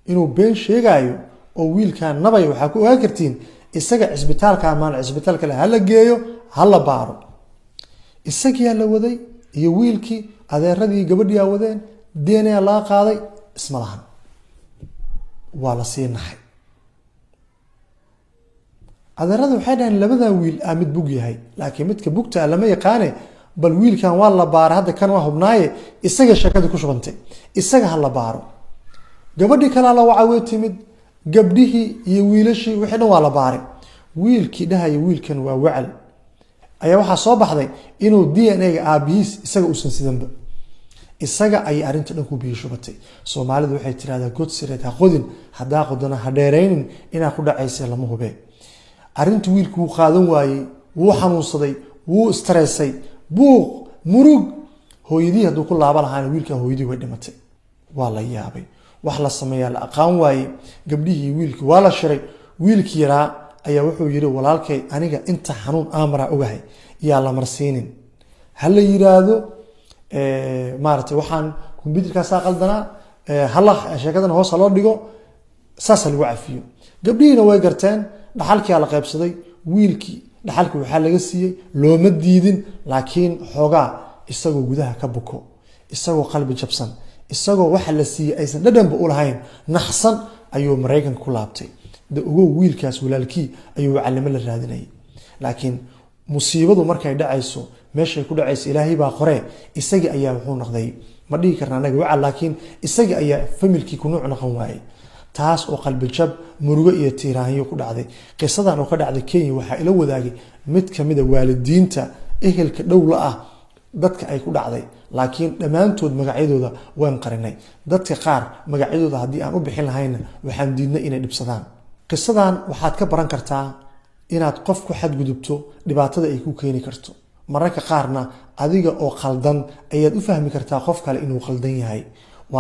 inuu been sheegayo oo wiilkan nabay waxa ku ogaan kartiin isaga cisbitaalka ama cisbitaalka la hala geeyo hala baaro isaga la waday iyo wiilkii adeeradii gabadhii wadeen DNA la qaaday isma lahan waa la siinahay adeeradu waxay dhahan labada wiil mid bug yahay laakiin midka bugta lama yaqaan bal wiilkan waa la baar hadda kan waa hubnaaye isaga shakada ku shubantay isaga hala baaro gabadhii kala la wacay timid gabdhihii iyo wiilashii wixii dhan waa la baaray wiilkii dhahay wiilkan waa wacal ayaa waxa soo baxday inuu DNA-ga aabihiis isaga u sansidanba isaga ay arinta dhan ku biyo shubatay Soomaalidu waxay tiraahdaa god sireed ha qodin hadaa qodana ha dheereynin inaa ku dhacaysay lama hube arintu wiilku uu qaadan waayay wuu xanuunsaday wuu stressay buuq murug hooyadii haduu ku laaban lahayn wiilkan hooyadii way dhimatay waa la yaabay wax la sameeyaa la aqaan waayay gabdhihii wiilkii waa la shiray wiilkii yaraa ayaa wuxuu yiri walaalkay aniga inta xanuun aamara ogahay yaa la marsiinin hal la yiraahdo maartay waxaan computerka saa qaldana hala sheekadan hoos loo dhigo saas lagu cafiyo gabdhihiina way garteen dhaxalkii la qaybsaday wiilkii dhaxalkii waxa laga siiyay looma diidin laakiin xogaa isagoo gudaha ka buko isagoo qalbi jabsan isagoo waxa la siiyay aysan dhadhanba u lahayn naxsan ayuu Mareykan ku laabtay ugu wiilkaas walaalkii ayuu calimo la raadinay laakiin musiibadu markay dhacayso meeshay ku dhacayso Ilaahay baa qore isaga ayaa wuxuu noqday ma dhigi karna anaga waxa laakiin isaga ayaa familkii ku nooc noqon waayay taas oo qalbi jab murugo iyo tiiraanyo ku dhacday qisadan oo ka dhacday Kenya waxa ila wadaagay mid kamid ah waalidiinta ehelka dhowla ah dadka ay ku dhacday laakiin dhamaantood magacyadooda waan qarinay dadka qaar magacyadooda hadii aan u bixin lahayn waxaan diidnay inay dhibsadaan qisadan waxaad ka baran kartaa inaad qof ku xad gudubto dhibaatada ay ku keeni karto mararka qaarna adiga oo qaldan ayaad u fahmi kartaa qof kale inuu qaldan yahay